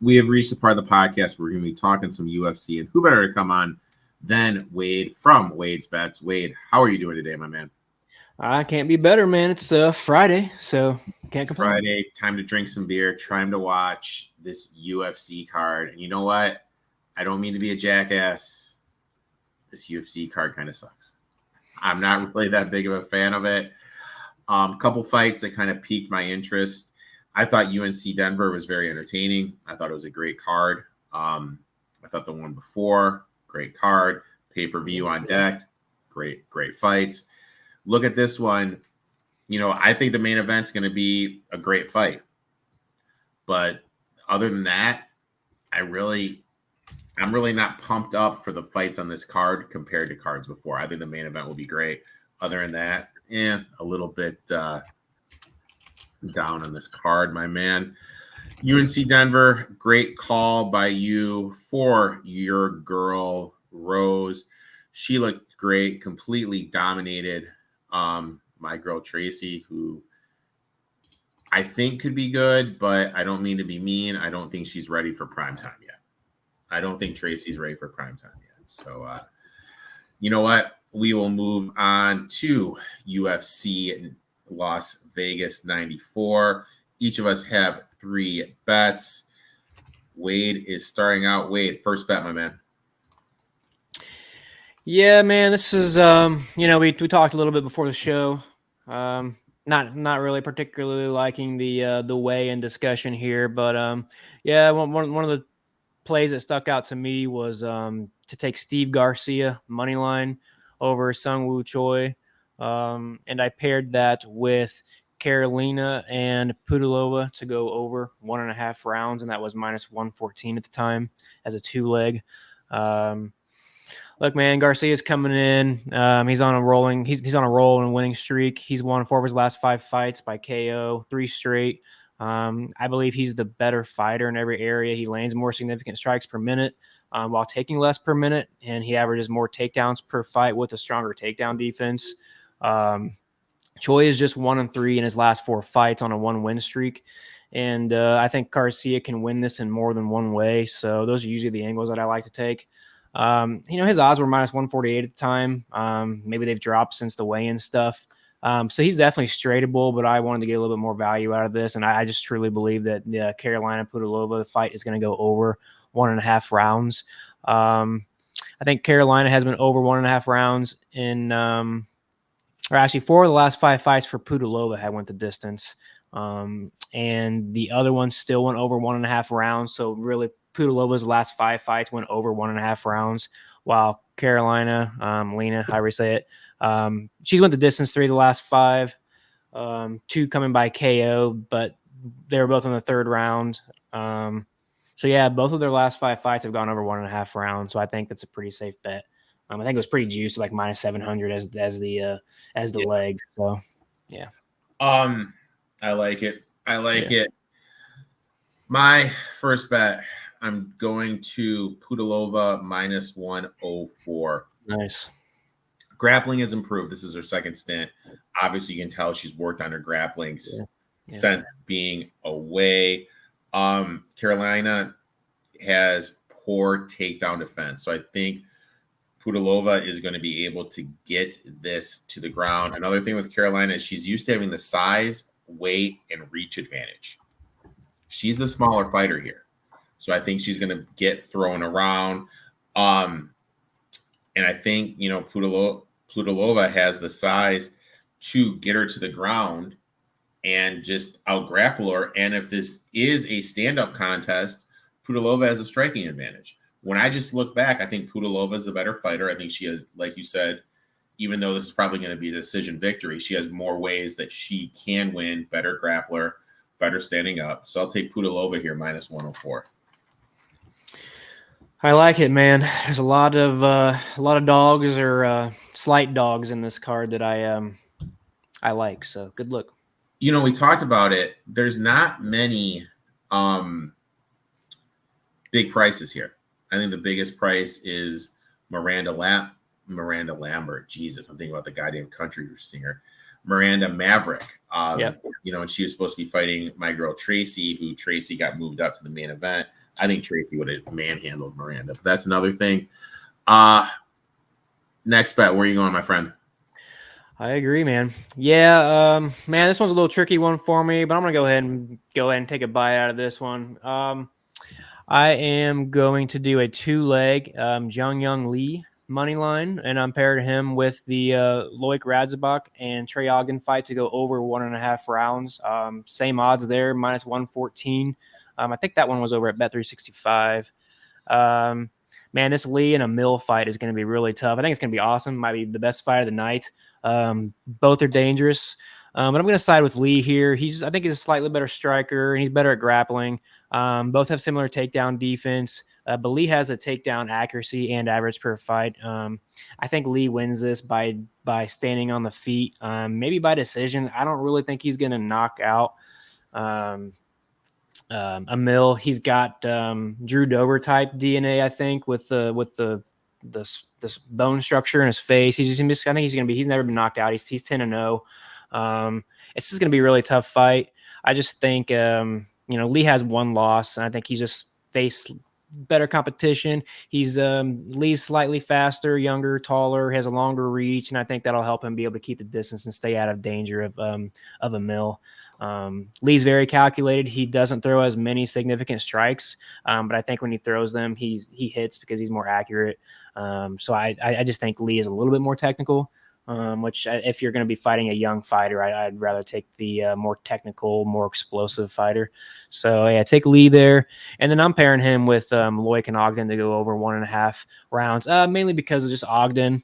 We have reached the part of the podcast where we're going to be talking some UFC, and who better to come on than Wade from Wade's Bets. Wade, how are you doing today, my man? I can't be better, man. It's Friday, so can't complain. Friday, time to drink some beer, time to watch this UFC card. And you know what? I don't mean to be a jackass. This UFC card kind of sucks. I'm not really that big of a fan of it. Couple fights that kind of piqued my interest. I thought UNC Denver was very entertaining. I thought it was a great card. I thought the one before, great card. Pay-per-view on deck, great fights. Look at this one. You know, I think the main event's going to be a great fight. But other than that, I'm really not pumped up for the fights on this card compared to cards before. I think the main event will be great. Other than that, a little bit down on this card, my man. UNC Denver, great call by you for your girl, Rose. She looked great, completely dominated my girl, Tracy, who I think could be good, but I don't mean to be mean. I don't think she's ready for prime time yet. I don't think Tracy's ready for prime time yet. So, you know what? We will move on to UFC in Las Vegas 94. Each of us have 3 bets. Wade is starting out. Wade, first bet, my man. Yeah, man, this is we talked a little bit before the show. Not really particularly liking the weigh-in discussion here, but one of the plays that stuck out to me was to take Steve Garcia money line over Sung Woo Choi, and I paired that with Carolina and Pudilova to go over 1.5 rounds, and that was minus 114 at the time as a 2-leg. Look, man, Garcia's coming in. He's on a rolling. He's on a roll and winning streak. He's won 4 of his last 5 fights by KO, 3 straight. I believe he's the better fighter in every area. He lands more significant strikes per minute while taking less per minute, and he averages more takedowns per fight with a stronger takedown defense. Choi is just 1-3 in his last 4 fights on a 1-win streak, and I think Garcia can win this in more than one way. So those are usually the angles that I like to take. His odds were minus 148 at the time. Maybe they've dropped since the weigh-in stuff. So he's definitely straightable, but I wanted to get a little bit more value out of this. And I just truly believe that the Carolina Pudilova fight is going to go over 1.5 rounds. I think Carolina has been over 1.5 rounds or actually 4 of the last 5 fights for Pudilova had went the distance. And the other one still went over 1.5 rounds. So really Pudilova's last 5 fights went over 1.5 rounds, while Carolina, Lena, however you say it, she's went the distance 3 of the last 5, 2 coming by KO, but they were both in the 3rd round. So yeah, both of their last 5 fights have gone over 1.5 rounds. So I think that's a pretty safe bet. I think it was pretty juiced, like minus 700 as the leg. So yeah. I like it. It. My first bet, I'm going to Pudilova minus 104. Nice. Grappling has improved. This is her 2nd stint. Obviously, you can tell she's worked on her grappling since being away. Carolina has poor takedown defense. So I think Pudilova is going to be able to get this to the ground. Another thing with Carolina is she's used to having the size, weight, and reach advantage. She's the smaller fighter here. So I think she's going to get thrown around. And I think, Pudilova has the size to get her to the ground and just out-grapple her. And if this is a stand-up contest, Pudilova has a striking advantage. When I just look back, I think Pudilova is the better fighter. I think she has, like you said, even though this is probably going to be a decision victory, she has more ways that she can win, better grappler, better standing up. So I'll take Pudilova here, minus 104. I like it, man. There's a lot of dogs or slight dogs in this card that I like. So good look. We talked about it. There's not many big prices here. I think the biggest price is Miranda Lambert. Jesus, I'm thinking about the goddamn country singer. Miranda Maverick. And she was supposed to be fighting my girl Tracy, who Tracy got moved up to the main event. I think Tracy would have manhandled Miranda. But that's another thing. Next bet. Where are you going, my friend? I agree, man. Yeah, man, this one's a little tricky one for me, but I'm gonna go ahead and take a bite out of this one. I am going to do a 2-leg Jung Young Lee money line, and I'm paired him with the Loic Radzhabak and Trey Ogden fight to go over 1.5 rounds. Same odds there, -114. I think that one was over at Bet365. Man, this Lee and a Mill fight is going to be really tough. I think it's going to be awesome. Might be the best fight of the night. Both are dangerous. But I'm going to side with Lee here. I think he's a slightly better striker, and he's better at grappling. Both have similar takedown defense, but Lee has a takedown accuracy and average per fight. I think Lee wins this by standing on the feet, maybe by decision. I don't really think he's going to knock out a Mill. He's got Drew Dober type DNA, I think, with this bone structure in his face. I think he's never been knocked out. He's 10-0. It's just gonna be a really tough fight. I just think Lee has one loss, and I think he's just faced better competition. He's Lee's slightly faster, younger, taller, has a longer reach, and I think that'll help him be able to keep the distance and stay out of danger of a Mill. Lee's very calculated. He doesn't throw as many significant strikes, but I think when he throws them, he hits because he's more accurate. So I just think Lee is a little bit more technical, which if you're going to be fighting a young fighter, I'd rather take the more technical, more explosive fighter. So yeah, take Lee there. And then I'm pairing him with Loic and Ogden to go over 1.5 rounds, mainly because of just Ogden.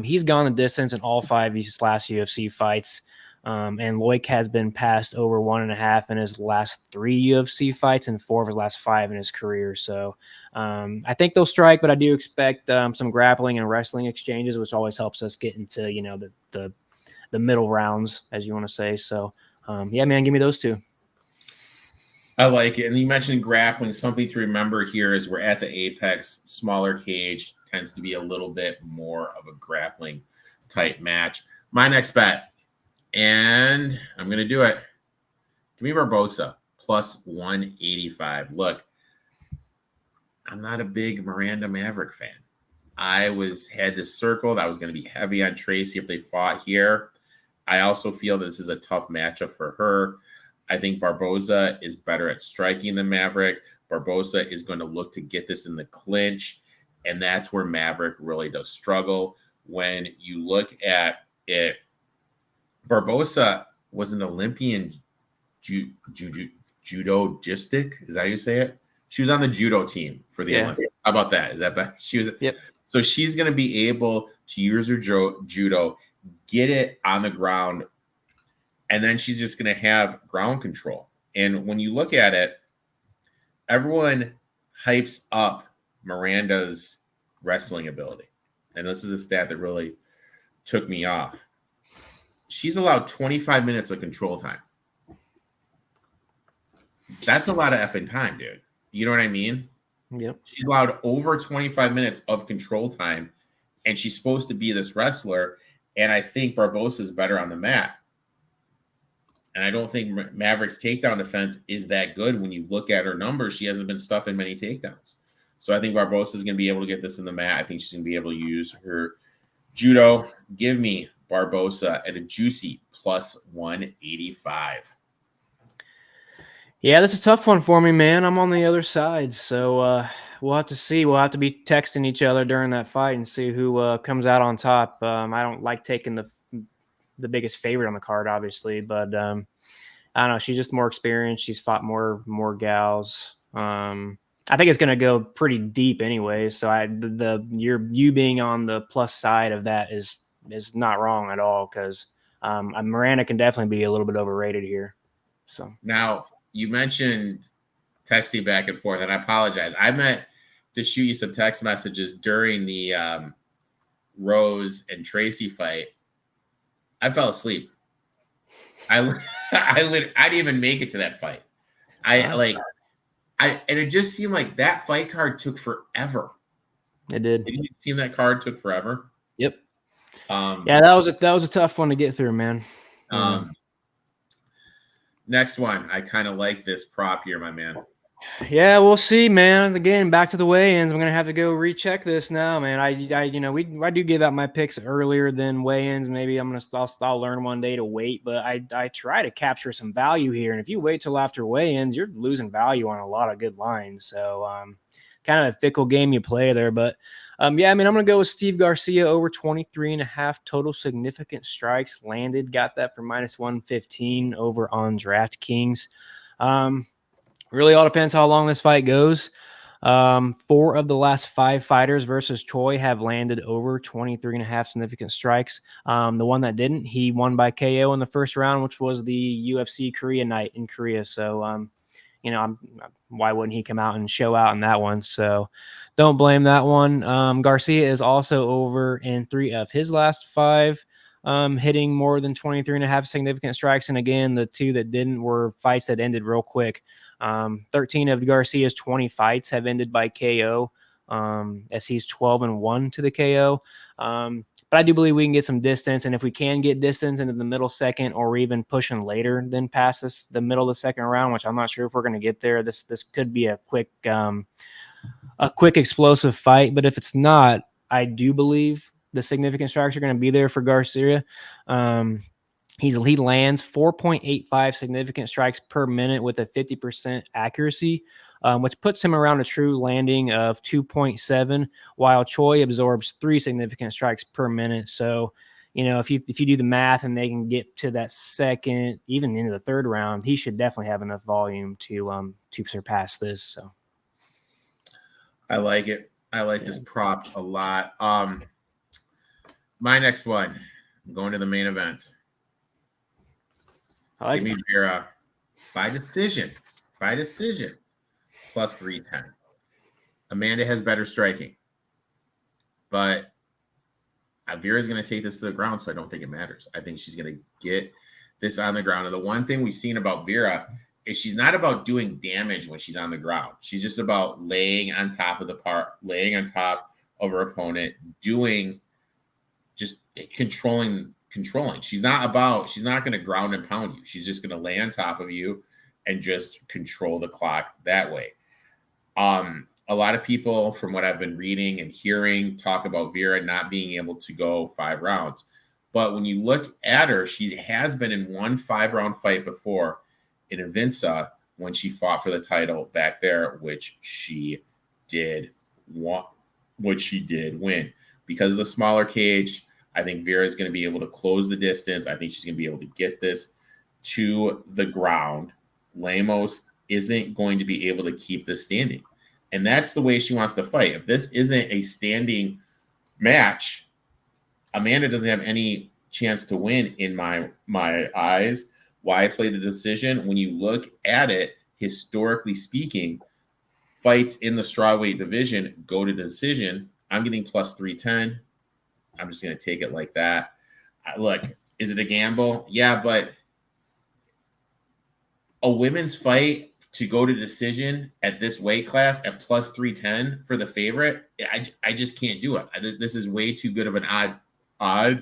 He's gone the distance in all 5 of his last UFC fights. And Loic has been passed over 1.5 in his last 3 UFC fights and 4 of his last 5 in his career. So I think they'll strike, but I do expect some grappling and wrestling exchanges, which always helps us get into the middle rounds, as you want to say. So yeah, man, give me those 2. I like it. And you mentioned grappling. Something to remember here is we're at the apex. Smaller cage tends to be a little bit more of a grappling type match. My next bet. And I'm going to do it. Give me Barbosa, +185. Look, I'm not a big Miranda Maverick fan. I had this circled. I was going to be heavy on Tracy if they fought here. I also feel this is a tough matchup for her. I think Barbosa is better at striking than Maverick. Barbosa is going to look to get this in the clinch, and that's where Maverick really does struggle. When you look at it, Barbosa was an Olympian judogistic. Is that how you say it? She was on the judo team for the Olympics. How about that? Is that bad? She was. Yep. So she's going to be able to use her judo, get it on the ground, and then she's just going to have ground control. And when you look at it, everyone hypes up Miranda's wrestling ability. And this is a stat that really took me off. She's allowed 25 minutes of control time. That's a lot of effing time, dude. You know what I mean? Yep. She's allowed over 25 minutes of control time, and she's supposed to be this wrestler. And I think Barbosa is better on the mat. And I don't think Maverick's takedown defense is that good. When you look at her numbers, she hasn't been stuffing many takedowns. So I think Barbosa is going to be able to get this in the mat. I think she's going to be able to use her judo. Give me Barbosa at a juicy +185. Yeah, that's a tough one for me, man. I'm on the other side, so we'll have to see. We'll have to be texting each other during that fight and see who comes out on top. I don't like taking the biggest favorite on the card, obviously, but I don't know. She's just more experienced. She's fought more gals. I think it's going to go pretty deep anyway. So you being on the plus side of that is not wrong at all, because Miranda can definitely be a little bit overrated here. So now you mentioned texting back and forth, and I apologize. I meant to shoot you some text messages during the Rose and Tracy fight. I fell asleep. I didn't even make it to that fight. And it just seemed like that fight card took forever. It did. Didn't it seem that card took forever? Yep. Yeah, that was a tough one to get through, man. Next one. I kind of like this prop here, my man. Yeah, we'll see, man. Again, back to the weigh-ins. I'm gonna have to go recheck this now, man. I do give out my picks earlier than weigh-ins. Maybe I'll learn one day to wait, but I try to capture some value here. And if you wait till after weigh-ins, you're losing value on a lot of good lines. So, kind of a fickle game you play there. But, yeah, I mean, I'm gonna go with Steve Garcia over 23.5 total significant strikes landed. Got that for -115 over on DraftKings. Really all depends how long this fight goes. 4 of the last 5 fighters versus Choi have landed over 23.5 significant strikes. The one that didn't, he won by KO in the first round, which was the UFC Korea night in Korea. So, why wouldn't he come out and show out in that one? So don't blame that one. Garcia is also over in 3 of his last 5, hitting more than 23.5 significant strikes. And again, the 2 that didn't were fights that ended real quick. 13 of Garcia's 20 fights have ended by KO, as he's 12-1 to the KO. But I do believe we can get some distance, and if we can get distance into the middle second or even pushing later than past the middle of the second round, which I'm not sure if we're going to get there, this could be a quick explosive fight. But if it's not, I do believe the significant strikes are going to be there for Garcia. He lands 4.85 significant strikes per minute with a 50% accuracy, which puts him around a true landing of 2.7, while Choi absorbs 3 significant strikes per minute. So, if you do the math and they can get to that second, even into the third round, he should definitely have enough volume to surpass this. So, I like it. I like this prop a lot. My next one, I'm going to the main event. Give me Vera by decision. Plus 310. Amanda has better striking, but Vera's going to take this to the ground, so I don't think it matters. I think she's going to get this on the ground. And the one thing we've seen about Vera is she's not about doing damage when she's on the ground. She's just about laying on top of her opponent, just controlling. She's not going to ground and pound you. She's just going to lay on top of you and just control the clock that way. A lot of people, from what I've been reading and hearing, talk about Vera not being able to go 5 rounds. But when you look at her, she has been in one 5-round fight before in Avinza when she fought for the title back there, which she did win. Because of the smaller cage, I think Vera is going to be able to close the distance. I think she's going to be able to get this to the ground. Lemos isn't going to be able to keep this standing. And that's the way she wants to fight. If this isn't a standing match, Amanda doesn't have any chance to win in my eyes. Why I play the decision? When you look at it, historically speaking, fights in the strawweight division go to decision. I'm getting plus 310. I'm just going to take it like that. Look, is it a gamble? Yeah, but a women's fight to go to decision at this weight class at plus 310 for the favorite, I just can't do it. This is way too good of an odds.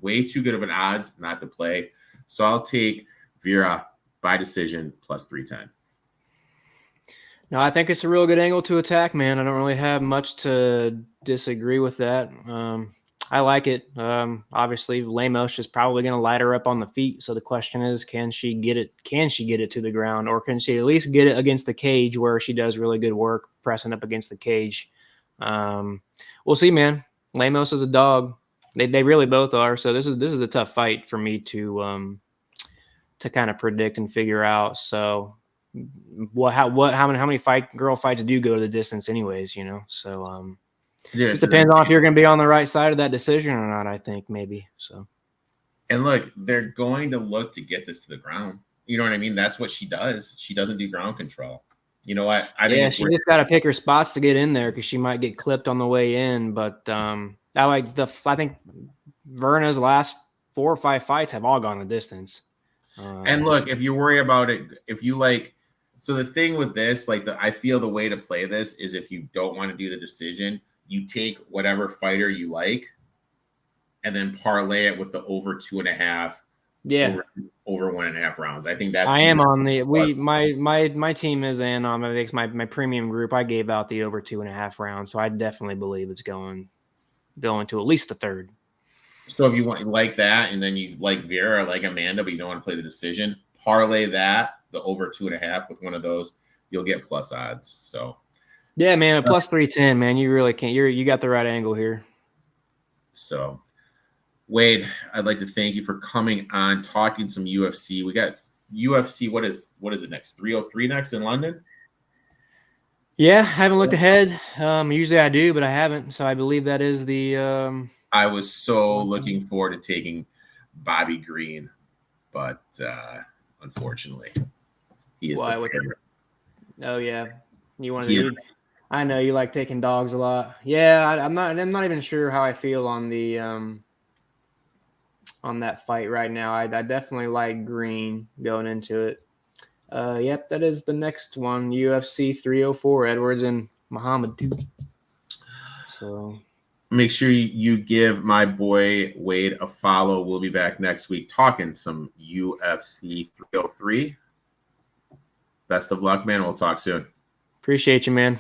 Way too good of an odds not to play. So I'll take Vera by decision plus 310. No, I think it's a real good angle to attack, man. I don't really have much to disagree with that. I like it. Obviously, Lemos is probably going to light her up on the feet. So the question is, can she get it? Can she get it to the ground, or can she at least get it against the cage where she does really good work pressing up against the cage? We'll see, man. Lemos is a dog. They really both are. So this is a tough fight for me to kind of predict and figure out. So how many girl fights do go to the distance anyways, so it depends on if you're going to be on the right side of that decision or not, I think maybe. So, and look, they're going to look to get this to the ground. You know what I mean? That's what she does. She doesn't do ground control. You know what? I think she just got to pick her spots to get in there, because she might get clipped on the way in. But I think Verna's last 4 or 5 fights have all gone the distance. And look, if you worry about it, so the thing with this, I feel the way to play this is, if you don't want to do the decision, you take whatever fighter you like and then parlay it with the over 2.5 Yeah. over 1.5 rounds. I think that's I am on the my team is in on my premium group. I gave out the over 2.5 rounds, so I definitely believe it's going to at least the third. So if you want like that, and then you like Vera, like Amanda, but you don't want to play the decision, parlay that the over 2.5 with one of those, you'll get plus odds. So yeah, man, a plus 310, man. You really can't. You got the right angle here. So Wade, I'd like to thank you for coming on, talking some UFC. We got UFC. What is it next? 303 next in London. Yeah, I haven't looked ahead. Usually I do, but I haven't. So I believe that is the. I was so looking forward to taking Bobby Green, but unfortunately, he is the favorite. Oh yeah, you wanted to. I know you like taking dogs a lot. Yeah, I'm not even sure how I feel on the on that fight right now. I definitely like Green going into it. Yep, that is the next one. UFC 304, Edwards and Muhammad. So make sure you give my boy Wade a follow. We'll be back next week talking some UFC 303. Best of luck, man. We'll talk soon. appreciate you, man.